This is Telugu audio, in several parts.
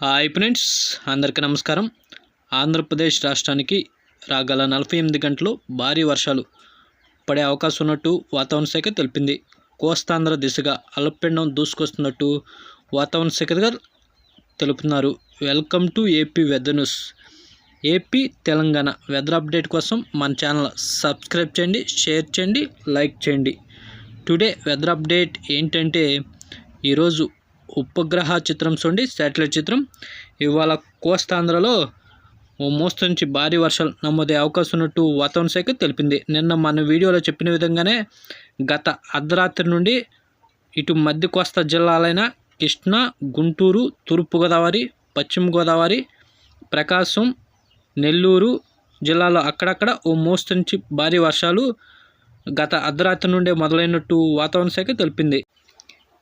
హాయ్ ఫ్రెండ్స్, అందరికీ నమస్కారం. ఆంధ్రప్రదేశ్ రాష్ట్రానికి రాగల 48 గంటలు భారీ వర్షాలు పడే అవకాశం ఉన్నట్టు వాతావరణ శాఖ తెలిపింది. కోస్తాంధ్ర దిశగా అల్పపీడనం దూసుకొస్తున్నట్టు వాతావరణ శాఖ తెలుపుతున్నారు. Welcome to AP weather news. AP Telangana weather update కోసం మన ఛానల్ సబ్స్క్రైబ్ చేయండి, షేర్ చేయండి, లైక్ చేయండి. టుడే వెదర్ అప్డేట్ ఏంటంటే, ఈరోజు ఉపగ్రహ చిత్రం చూడండి, శాటిలైట్ చిత్రం. ఇవాళ కోస్తాంధ్రలో ఓ మోస్తరు నుంచి భారీ వర్షాలు నమోదయ్యే అవకాశం ఉన్నట్టు వాతావరణ శాఖ తెలిపింది. నిన్న మన వీడియోలో చెప్పిన విధంగానే గత అర్ధరాత్రి నుండి ఇటు మధ్య కోస్తా జిల్లాలైన కృష్ణా, గుంటూరు, తూర్పుగోదావరి, పశ్చిమ గోదావరి, ప్రకాశం, నెల్లూరు జిల్లాలో అక్కడక్కడ ఓ మోస్తరు నుంచి భారీ వర్షాలు గత అర్ధరాత్రి నుండే మొదలైనట్టు వాతావరణ శాఖ తెలిపింది.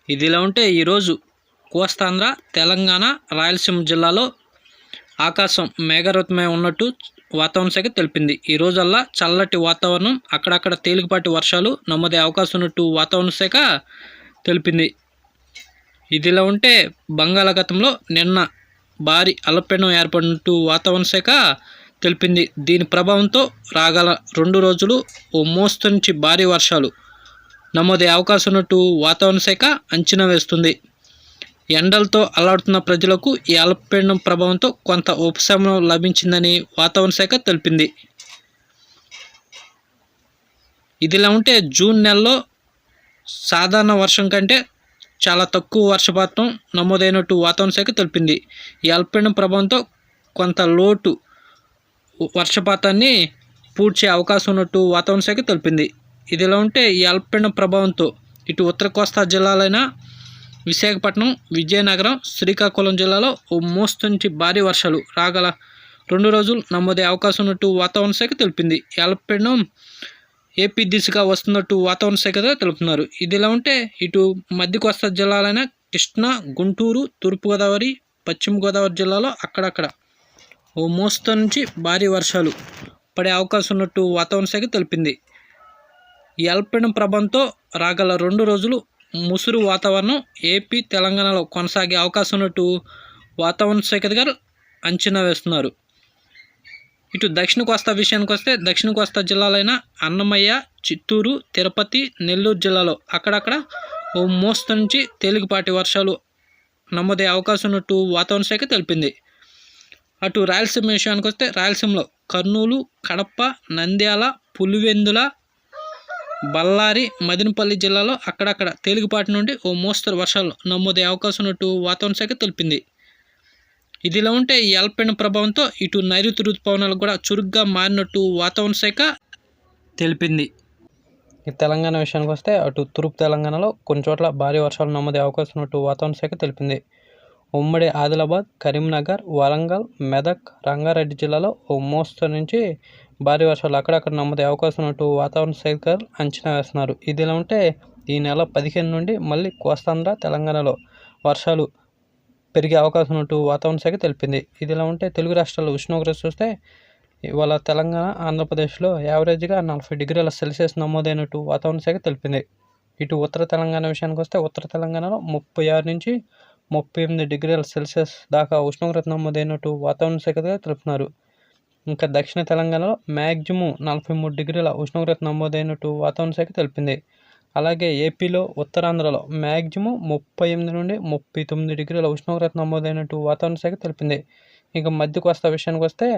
ఇదిలా ఉంటే ఈరోజు కోస్తాంధ్ర, తెలంగాణ, రాయలసీమ జిల్లాలో ఆకాశం మేఘావృతమై ఉన్నట్టు వాతావరణ శాఖ తెలిపింది. ఈ రోజల్లా చల్లటి వాతావరణం, అక్కడక్కడ తేలికపాటి వర్షాలు నమోదయ్యే అవకాశం ఉన్నట్టు వాతావరణ శాఖ తెలిపింది. ఇదిలా ఉంటే బంగాళాఖాతంలో నిన్న భారీ అల్పపీడనం ఏర్పడినట్టు వాతావరణ శాఖ తెలిపింది. దీని ప్రభావంతో రాగల 2 రోజులు ఓ మోస్తరు నుంచి భారీ వర్షాలు నమోదయ్యే అవకాశం ఉన్నట్టు వాతావరణ శాఖ అంచనా వేస్తుంది. ఎండలతో అల్లాడుతున్న ప్రజలకు ఈ అల్పపీడనం ప్రభావంతో కొంత ఉపశమనం లభించిందని వాతావరణ శాఖ తెలిపింది. ఇదిలా ఉంటే జూన్ నెలలో సాధారణ వర్షం కంటే చాలా తక్కువ వర్షపాతం నమోదైనట్టు వాతావరణ శాఖ తెలిపింది. ఈ అల్పపీడనం ప్రభావంతో కొంత లోటు వర్షపాతాన్ని పూడ్చే అవకాశం ఉన్నట్టు వాతావరణ శాఖ తెలిపింది. ఇదిలా ఉంటే ఈ అల్పపీడనం ప్రభావంతో ఇటు ఉత్తర కోస్తా జిల్లాలైన విశాఖపట్నం, విజయనగరం, శ్రీకాకుళం జిల్లాలో ఓ మోస్తరు నుంచి భారీ వర్షాలు రాగల 2 రోజులు నమోదయ్యే అవకాశం ఉన్నట్టు వాతావరణ శాఖ తెలిపింది. ఈ అల్పపీడనం ఏపీ దిశగా వస్తున్నట్టు వాతావరణ శాఖ తెలుపుతున్నారు. ఇదిలా ఉంటే ఇటు మధ్య కోస్తా జిల్లాలైన కృష్ణా, గుంటూరు, తూర్పుగోదావరి, పశ్చిమ గోదావరి జిల్లాలో అక్కడక్కడ ఓ మోస్తరు నుంచి భారీ వర్షాలు పడే అవకాశం ఉన్నట్టు వాతావరణ శాఖ తెలిపింది. ఈ అల్పపీడనం ప్రభావంతో రాగల 2 రోజులు ముసురు వాతావరణం ఏపీ, తెలంగాణలో కొనసాగే అవకాశం ఉన్నట్టు వాతావరణ శాఖ అంచనా వేస్తున్నారు. ఇటు దక్షిణ కోస్తా విషయానికి వస్తే దక్షిణ కోస్తా జిల్లాలైన అన్నమయ్య, చిత్తూరు, తిరుపతి, నెల్లూరు జిల్లాలో అక్కడక్కడ ఓ మోస్తరు నుంచి తేలికపాటి వర్షాలు నమోదయ్యే అవకాశం ఉన్నట్టు వాతావరణ శాఖ తెలిపింది. అటు రాయలసీమ విషయానికి వస్తే రాయలసీమలో కర్నూలు, కడప, నంద్యాల, పులివెందుల, బళ్ళారి, మదనపల్లి జిల్లాలో అక్కడక్కడ తేలికపాటి నుండి ఓ మోస్తరు వర్షాలు నమోదయ్యే అవకాశం ఉన్నట్టు వాతావరణ శాఖ తెలిపింది. ఇదిలా ఉంటే ఈ అల్పపీడనం ప్రభావంతో ఇటు నైరుతి ఋతుపవనాలు కూడా చురుగ్గా మారినట్టు వాతావరణ శాఖ తెలిపింది. ఈ తెలంగాణ విషయానికి వస్తే అటు తూర్పు తెలంగాణలో కొన్ని చోట్ల భారీ వర్షాలు నమోదయ్యే అవకాశం ఉన్నట్టు వాతావరణ శాఖ తెలిపింది. ఉమ్మడి ఆదిలాబాద్, కరీంనగర్, వరంగల్, మెదక్, రంగారెడ్డి జిల్లాలో ఓ మోస్తరు నుంచి భారీ వర్షాలు అక్కడక్కడ నమోదయ్యే అవకాశం ఉన్నట్టు వాతావరణ శాఖ అంచనా వేస్తున్నారు. ఇదిలా ఉంటే ఈ నెల 15 నుండి మళ్ళీ కోస్తాంధ్ర, తెలంగాణలో వర్షాలు పెరిగే అవకాశం ఉన్నట్టు వాతావరణ శాఖ తెలిపింది. ఇదిలా ఉంటే తెలుగు రాష్ట్రాల్లో ఉష్ణోగ్రత చూస్తే ఇవాళ తెలంగాణ, ఆంధ్రప్రదేశ్లో యావరేజ్గా 40 డిగ్రీల సెల్సియస్ నమోదైనట్టు వాతావరణ శాఖ తెలిపింది. ఇటు ఉత్తర తెలంగాణ విషయానికి వస్తే ఉత్తర తెలంగాణలో 36 నుంచి 38 డిగ్రీల సెల్సియస్ దాకా ఉష్ణోగ్రత నమోదైనట్టు వాతావరణ శాఖ తెలుపుతున్నారు. ఇంకా దక్షిణ తెలంగాణలో మ్యాక్సిమం 43 డిగ్రీల ఉష్ణోగ్రత నమోదైనట్టు వాతావరణ శాఖ తెలిపింది. అలాగే ఏపీలో, ఉత్తరాంధ్రలో మ్యాక్సిమం 38 నుండి 39 డిగ్రీల ఉష్ణోగ్రత నమోదైనట్టు వాతావరణ శాఖ తెలిపింది. ఇక మధ్య కోస్తా విషయానికి వస్తే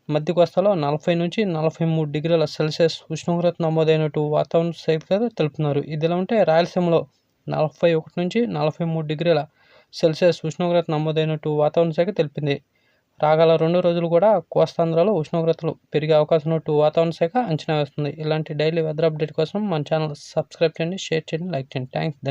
మధ్య కోస్తాలో 40 నుంచి 43 డిగ్రీల సెల్సియస్ ఉష్ణోగ్రత నమోదైనట్టు వాతావరణ శాఖ తెలుపుతున్నారు. ఇదిలా ఉంటే రాయలసీమలో 41 నుంచి 43 డిగ్రీల సెల్సియస్ ఉష్ణోగ్రత నమోదైనట్టు వాతావరణ శాఖ తెలిపింది. రాగల 2 రోజులు కూడా కోస్తాంధ్రలో ఉష్ణోగ్రతలు పెరిగే అవకాశం ఉన్నట్టు వాతావరణ శాఖ అంచనా వేస్తుంది. ఇలాంటి డైలీ వెదర్ అప్డేట్ కోసం మన ఛానల్ సబ్స్క్రైబ్ చేయండి, షేర్ చేయండి, లైక్ చేయండి. థ్యాంక్స్.